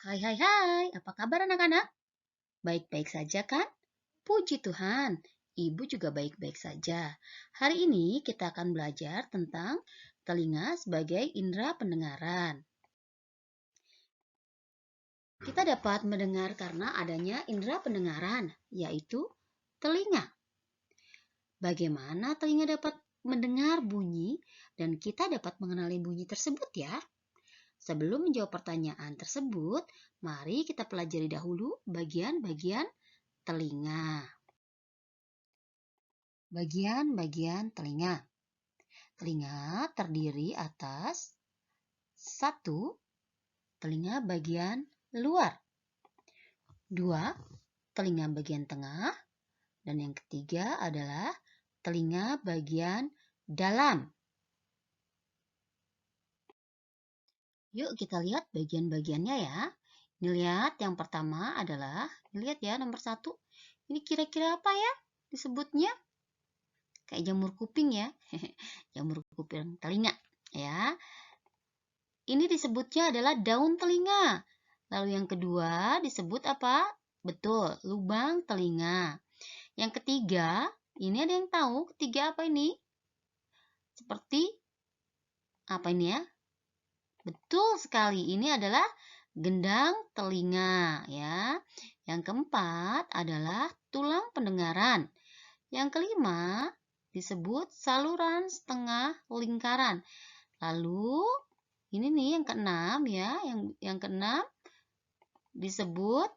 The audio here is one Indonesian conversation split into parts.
Hai hai hai, apa kabar anak-anak? Baik-baik saja kan? Puji Tuhan, Ibu juga baik-baik saja. Hari ini kita akan belajar tentang telinga sebagai indera pendengaran. Kita dapat mendengar karena adanya indera pendengaran, yaitu telinga. Bagaimana telinga dapat mendengar bunyi dan kita dapat mengenali bunyi tersebut ya? Sebelum menjawab pertanyaan tersebut, mari kita pelajari dahulu bagian-bagian telinga. Bagian-bagian telinga. Telinga terdiri atas 1. Telinga bagian luar, 2. Telinga bagian tengah, dan yang ketiga adalah telinga bagian dalam. Yuk kita lihat bagian-bagiannya ya. Ini lihat yang pertama adalah, lihat ya nomor 1. Ini kira-kira apa ya disebutnya? Kayak jamur kuping ya. Jamur kuping telinga ya. Ini disebutnya adalah daun telinga. Lalu yang kedua disebut apa? Betul, lubang telinga. Yang ketiga, ini ada yang tahu ketiga apa ini? Seperti apa ini ya? Betul sekali, ini adalah gendang telinga ya. Yang keempat adalah tulang pendengaran. Yang kelima disebut saluran setengah lingkaran. Lalu ini nih yang keenam ya, yang keenam disebut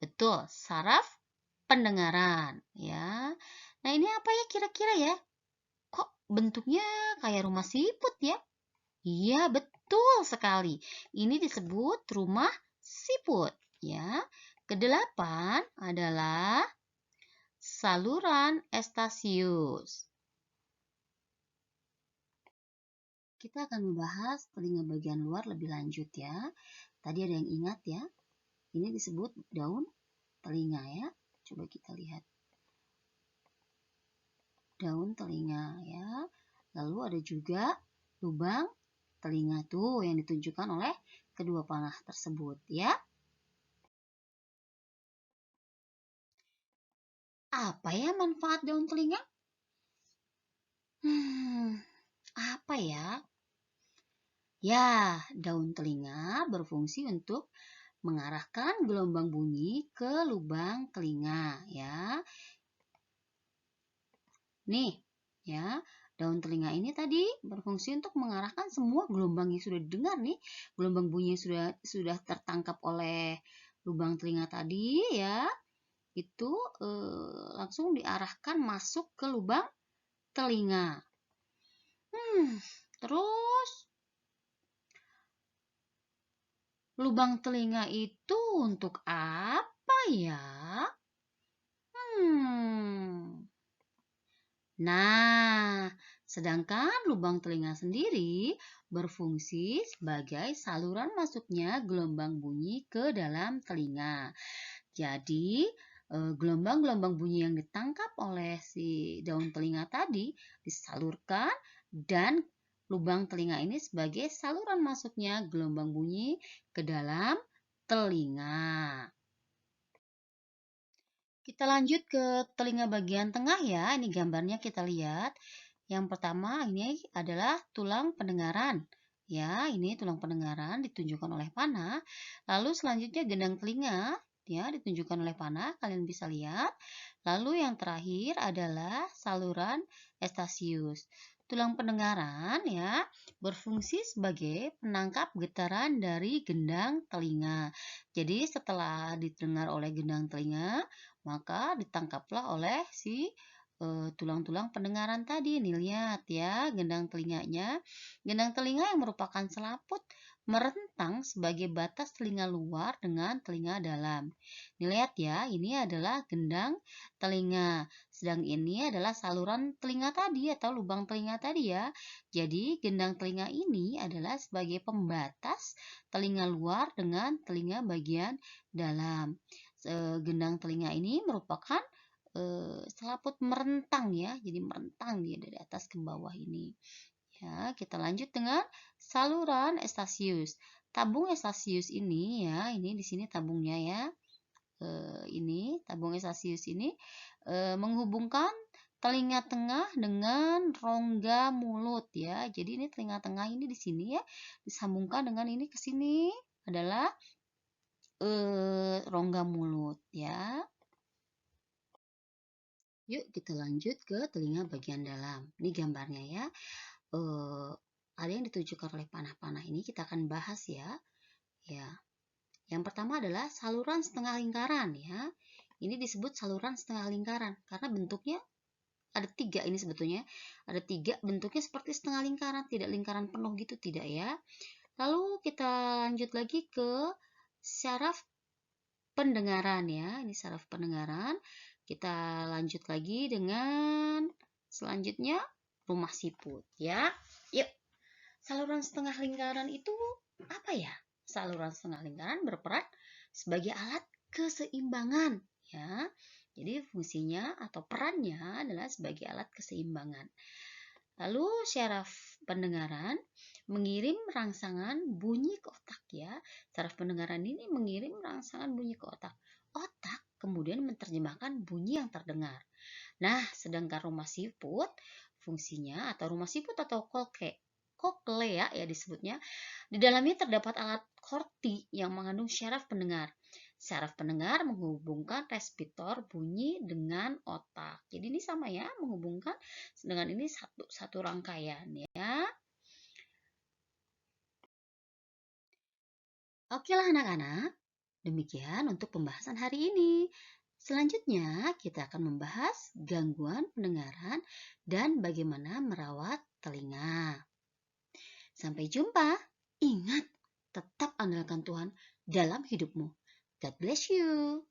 betul saraf pendengaran ya. Nah, ini apa ya kira-kira ya? Kok bentuknya kayak rumah siput ya? Iya, betul sekali. Ini disebut rumah siput ya. Kedelapan adalah saluran estasius. Kita akan membahas telinga bagian luar lebih lanjut ya. Tadi ada yang ingat ya. Ini disebut daun telinga ya. Coba kita lihat. Daun telinga ya. Lalu ada juga lubang telinga tuh yang ditunjukkan oleh kedua panah tersebut ya. Apa ya manfaat daun telinga? Apa ya? Ya, daun telinga berfungsi untuk mengarahkan gelombang bunyi ke lubang telinga ya. Nih, ya. Daun telinga ini tadi berfungsi untuk mengarahkan semua gelombang yang sudah didengar nih, gelombang bunyi yang sudah tertangkap oleh lubang telinga tadi ya. Itu langsung diarahkan masuk ke lubang telinga. Terus lubang telinga itu untuk apa ya? Nah, sedangkan lubang telinga sendiri berfungsi sebagai saluran masuknya gelombang bunyi ke dalam telinga. Jadi, gelombang-gelombang bunyi yang ditangkap oleh si daun telinga tadi disalurkan dan lubang telinga ini sebagai saluran masuknya gelombang bunyi ke dalam telinga. Kita lanjut ke telinga bagian tengah ya. Ini gambarnya kita lihat. Yang pertama ini adalah tulang pendengaran. Ya, ini tulang pendengaran ditunjukkan oleh panah. Lalu selanjutnya gendang telinga ya ditunjukkan oleh panah, kalian bisa lihat. Lalu yang terakhir adalah saluran estasius. Tulang pendengaran ya berfungsi sebagai penangkap getaran dari gendang telinga. Jadi setelah didengar oleh gendang telinga, maka ditangkaplah oleh si tulang-tulang pendengaran tadi. Nih lihat ya, gendang telinganya. Gendang telinga yang merupakan selaput merentang sebagai batas telinga luar dengan telinga dalam. Nih lihat ya, ini adalah gendang telinga. Sedang ini adalah saluran telinga tadi atau lubang telinga tadi ya. Jadi gendang telinga ini adalah sebagai pembatas telinga luar dengan telinga bagian dalam. Gendang telinga ini merupakan selaput merentang ya, jadi merentang dia dari atas ke bawah ini Ya, kita lanjut dengan saluran Eustachius. Tabung Eustachius ini ya, ini di sini tabungnya ya. Ini tabung Eustachius ini menghubungkan telinga tengah dengan rongga mulut ya. Jadi ini telinga tengah ini di sini ya, disambungkan dengan ini ke sini adalah rongga mulut ya. Yuk kita lanjut ke telinga bagian dalam. Ini gambarnya ya. Ada yang ditujukan oleh panah-panah ini kita akan bahas ya. Ya. Yang pertama adalah saluran setengah lingkaran ya. Ini disebut saluran setengah lingkaran karena bentuknya ada 3 ini sebetulnya. Ada 3 bentuknya seperti setengah lingkaran, tidak lingkaran penuh gitu, tidak ya. Lalu kita lanjut lagi ke syaraf pendengaran ya. Ini syaraf pendengaran. Kita lanjut lagi dengan selanjutnya rumah siput ya. Yuk. Saluran setengah lingkaran itu apa ya? Saluran setengah lingkaran berperan sebagai alat keseimbangan ya. Jadi fungsinya atau perannya adalah sebagai alat keseimbangan. Lalu syaraf pendengaran mengirim rangsangan bunyi ke otak ya. Syaraf pendengaran ini mengirim rangsangan bunyi ke otak. Otak kemudian menerjemahkan bunyi yang terdengar. Nah, sedangkan rumah siput fungsinya atau rumah siput atau koklea ya disebutnya. Di dalamnya terdapat alat korti yang mengandung syaraf pendengar. Syaraf pendengar menghubungkan reseptor bunyi dengan otak. Jadi ini sama ya, menghubungkan dengan ini satu rangkaian ya. Oke lah anak-anak, demikian untuk pembahasan hari ini. Selanjutnya kita akan membahas gangguan pendengaran dan bagaimana merawat telinga. Sampai jumpa. Ingat, tetap andalkan Tuhan dalam hidupmu. God bless you.